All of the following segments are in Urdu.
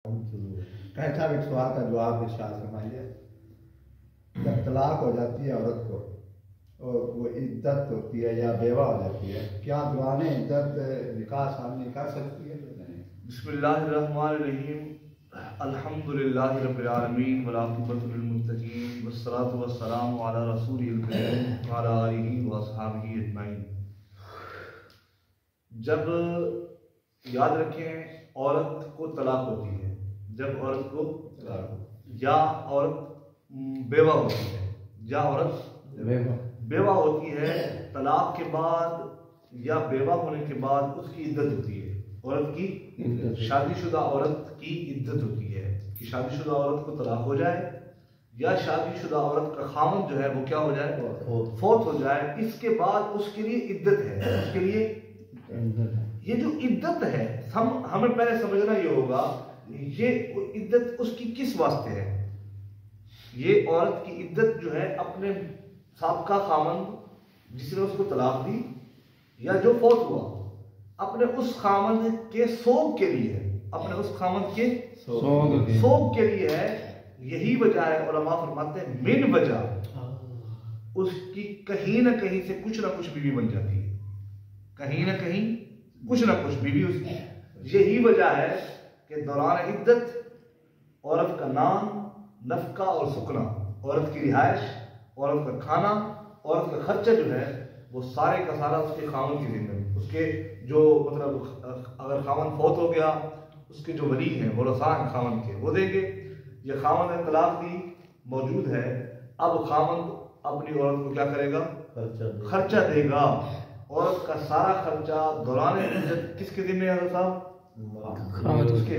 کہتا ایک سوال کا جواب ارشاد فرمائیے. جب طلاق ہو جاتی ہے عورت کو اور وہ عدت ہوتی ہے یا بیوہ ہو جاتی ہے، کیا دوران عدت نکاح ثانی کر سکتی ہے؟ بسم اللہ الرحمن الرحیم. الحمدللہ رب العالمین والعاقبۃ للمتقین والصلاۃ والسلام علی رسول الکریم وعلی آلہ واصحابہ اجمعین. جب یاد رکھیں عورت کو طلاق ہوتی ہے، جب عورت کو یا عورت بیوہ ہوتی ہے یا عورت بیوہ ہوتی ہے، طلاق کے بعد یا بیوہ ہونے کے بعد اس کی عدت ہوتی ہے. عورت کی شادی شدہ عورت کی عدت ہوتی ہے کہ شادی شدہ عورت کو طلاق ہو جائے یا شادی شدہ عورت کا خاوند جو ہے وہ کیا ہو جائے، فوت ہو جائے. اس کے بعد اس کے لیے عدت ہے. اس کے لیے یہ جو عدت ہے ہمیں پہلے سمجھنا یہ ہوگا یہ عدت اس کی کس واسطے ہے. یہ عورت کی عدت جو ہے اپنے سابقہ خاوند جس نے اس کو طلاق دی یا جو فوت ہوا اپنے اس خاوند کے سوگ کے لیے ہے، اپنے اس خاوند کے سوگ کے لیے ہے. یہی وجہ ہے، علماء فرماتے ہیں من وجہ اس کی کہیں نہ کہیں سے کچھ نہ کچھ بیوی بن جاتی ہے، کہیں نہ کہیں کچھ نہ کچھ بیوی اس کی. یہی وجہ ہے کہ دوران عدت عورت کا نام، نفقہ اور سکنا، عورت کی رہائش، عورت کا کھانا، عورت کا خرچہ جو ہے وہ سارے کا سارا اس کے خاوند کی ذمہ ہے. اس کے جو مطلب اگر خاوند فوت ہو گیا اس کے جو ولی ہیں ورثاء ہیں خاوند کے وہ دیں گے. یہ خاوند نے طلاق دی موجود ہے، اب خاوند اپنی عورت کو کیا کرے گا، خرچہ دے گا. عورت کا سارا خرچہ دوران عدت کس کے ذمہ ہے صاحب؟ اس کے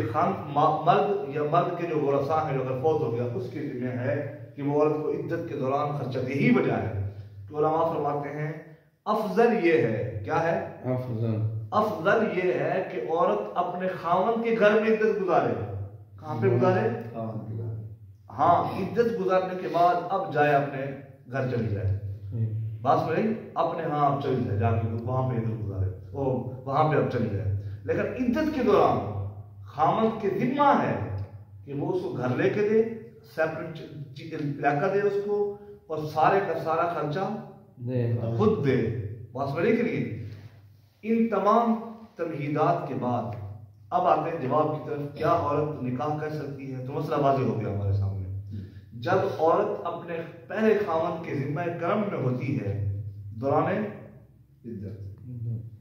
مرد یا مرد کے جو ورثاء ہیں جو اگر فوت ہو گیا اس کے ذمہ ہے کہ وہ عورت کو عدت کے دوران خرچہ دے. یہی وجہ ہے کہ علماء فرماتے ہیں افضل یہ ہے، کیا ہے افضل یہ ہے کہ عورت اپنے خاوند کے گھر میں عدت گزارے. کہاں پہ گزارے؟ ہاں، عدت گزارنے کے بعد اب جائے اپنے گھر چلی جائے. بات سمجھ اپنے ہاں اب چلی جائے، جا کے وہاں پہ عدت گزارے، وہاں پہ اب چلی جائے. لیکن عدت کے دوران خاوند کے ذمہ ہے کہ وہ اس کو گھر لے کے دے، سیپریٹ علاقہ دے اس کو، اور سارے کا سارا خرچہ خود دے. بات سمجھنے کے لیے ان تمام تمہیدات کے بعد اب آتے ہیں جواب کی طرف. کیا عورت نکاح کر سکتی ہے؟ تو مسئلہ واضح ہو گیا ہمارے سامنے. جب عورت اپنے پہلے خاوند کے ذمہ کرم میں ہوتی ہے دوران عدت،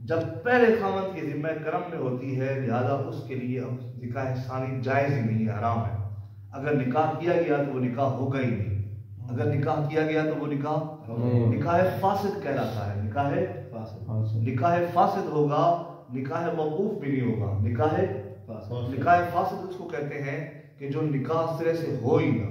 جب پہلے خاوند کے ذمہ کرم میں ہوتی ہے، لہذا اس کے لیے اب نکاح ثانی جائز ہی نہیں ہے، حرام ہے. اگر نکاح کیا گیا تو وہ نکاح ہوگا ہی نہیں. اگر نکاح کیا گیا تو وہ نکاح فاسد کہلاتا ہے. نکاح فاسد ہوگا، نکاح موقوف بھی نہیں ہوگا. نکاح فاسد اس کو کہتے ہیں کہ جو نکاح سرے سے ہو ہی نہ،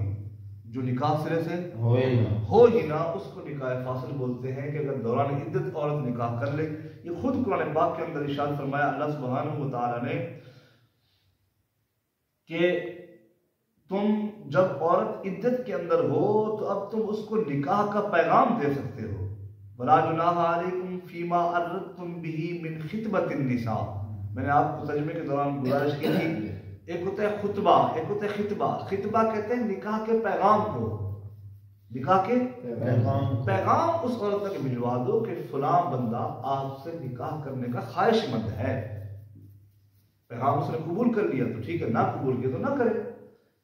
جو نکاح سرے سے ہو ہی نہ اس کو نکاح فاسد بولتے ہیں. کہ اگر دوران عدت عورت نکاح کر لے، یہ خود قرآن پاک کے اندر ارشاد فرمایا اللہ سبحانہ و تعالی نے کہ تم جب عورت عدت کے اندر ہو تو اب تم اس کو نکاح کا پیغام دے سکتے ہو. وَلَا جُنَاحَ عَلَيْكُمْ فِي مَا أَرَّدتُّم بِهِ مِنْ خِطْبَةِ النِّسَاءِ. میں نے آپ کو ترجمے کے دوران گزارش کی تھی، ایک ہوتا ہے خطبہ، ایک ہوتا ہے خطبہ. خطبہ کہتے ہیں نکاح کے پیغام کو، نکاح کے پیغام اس عورت تک بھجوا دو کہ فلاں بندہ آپ سے نکاح کرنے کا خواہش مند ہے. پیغام اس نے قبول کر لیا تو ٹھیک ہے، نہ قبول کیا تو نہ کرے.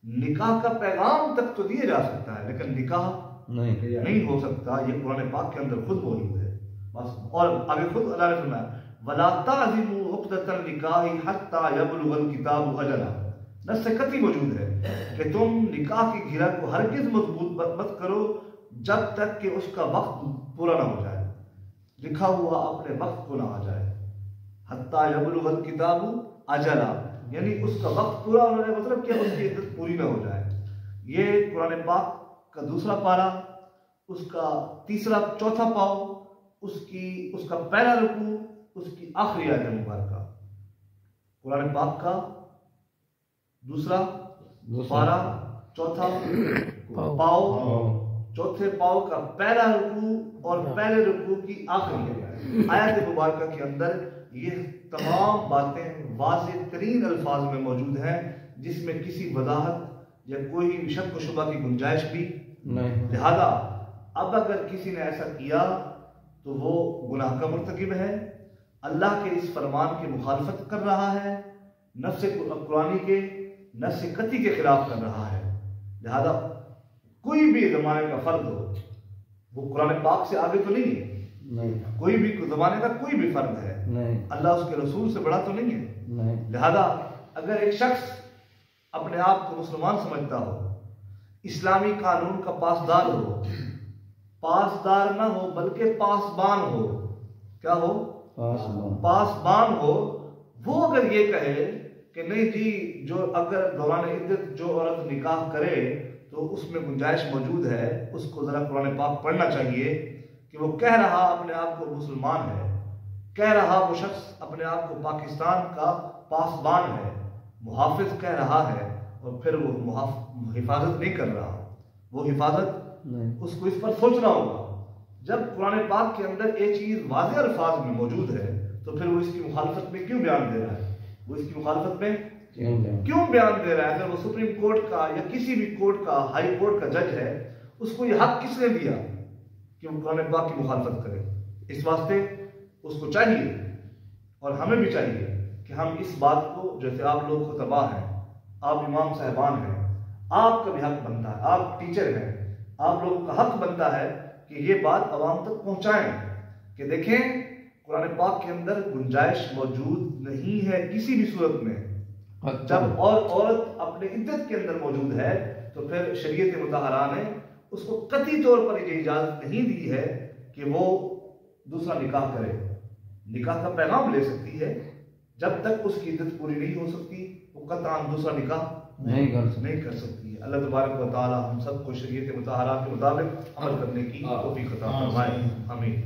نکاح کا پیغام تک تو دیا جا سکتا ہے لیکن نکاح نہیں ہو سکتا. یہ قرآن پاک کے اندر خود موجود ہے. بس اور آگے خود اللہ نے فرمایا وَلَا تَعْزِمُوا عُقْدَةَ النِّكَاحِ حَتَّى يَبْلُغَ الْكِتَابُ أَجَلَهُ. نص قطعی موجود ہے کہ تم نکاح کی گھیرا کو ہرگز مضبوط مت کرو جب تک کہ اس کا وقت پورا نہ ہو جائے، لکھا ہوا اپنے وقت کو نہ آ جائے. حَتَّى يَبْلُغَ الْكِتَابُ أَجَلَهُ یعنی اس کا وقت پورا ہونے کا مطلب کہ اس کی عدت پوری نہ ہو جائے. یہ قرآن پاک کا دوسرا پارہ، اس کا تیسرا چوتھا پاؤ، اس کا پہلا رکوع، اس کی آخری آیت مبارکہ. قرآن پاک کا دوسرا پارہ، چوتھا پاؤ، چوتھے پاؤ کا پہلا رکوع اور پہلے رکوع کی آخری آیت مبارکہ کے اندر یہ تمام باتیں واضح ترین الفاظ میں موجود ہیں جس میں کسی وضاحت یا کوئی شک و شبہ کی گنجائش بھی نہیں. لہذا اب اگر کسی نے ایسا کیا تو وہ گناہ کا مرتکب ہے، اللہ کے اس فرمان کی مخالفت کر رہا ہے، نفس قرآنی کے نفس قطعی کے خلاف کر رہا ہے. لہذا کوئی بھی زمانے کا فرد ہو وہ قرآن پاک سے آگے تو نہیں ہے، نہیں. کوئی بھی زمانے کا کوئی بھی فرد ہے نہیں. اللہ اس کے رسول سے بڑا تو نہیں ہے. نہیں. لہذا اگر ایک شخص اپنے آپ کو مسلمان سمجھتا ہو، اسلامی قانون کا پاسدار ہو، پاسدار نہ ہو بلکہ پاسبان ہو، کیا ہو؟ پاسبان ہو، وہ اگر یہ کہے کہ نہیں جی جو اگر دوران عدت جو عورت نکاح کرے تو اس میں گنجائش موجود ہے، اس کو ذرا قرآن پاک پڑھنا چاہیے کہ وہ کہہ رہا اپنے آپ کو مسلمان ہے، کہہ رہا وہ شخص اپنے آپ کو پاکستان کا پاسبان ہے، محافظ کہہ رہا ہے، اور پھر وہ حفاظت نہیں کر رہا. وہ حفاظت اس کو اس پر سوچنا ہوگا. جب قرآن پاک کے اندر یہ چیز واضح الفاظ میں موجود ہے تو پھر وہ اس کی مخالفت میں کیوں بیان دے رہا ہے؟ وہ اس کی مخالفت میں کیوں بیان دے رہا ہے؟ اگر وہ سپریم کورٹ کا یا کسی بھی کورٹ کا، ہائی کورٹ کا جج ہے، اس کو یہ حق کس نے دیا کہ وہ قرآن پاک کی مخالفت کرے؟ اس واسطے اس کو چاہیے اور ہمیں بھی چاہیے کہ ہم اس بات کو، جیسے آپ لوگ خطباء ہیں، آپ امام صاحبان ہیں، آپ کا بھی حق بنتا ہے، آپ ٹیچر ہیں، آپ لوگوں کا حق بنتا ہے کہ یہ بات عوام تک پہنچائیں کہ دیکھیں قرآن پاک کے اندر گنجائش موجود نہیں ہے کسی بھی صورت میں. جب عورت اپنے عدت کے اندر موجود ہے تو پھر شریعت مطہرہ نے اس کو قطعی طور پر یہ اجازت نہیں دی ہے کہ وہ دوسرا نکاح کرے. نکاح کا پیغام لے سکتی ہے، جب تک اس کی عدت پوری نہیں ہو سکتی وہ قطعاً دوسرا نکاح نہیں کر سکتی ہے. اللہ تبارک و تعالی ہم سب کو شریعت مطہرہ کے مطابق عمل کرنے کی توفیق عطا فرمائے. آمین.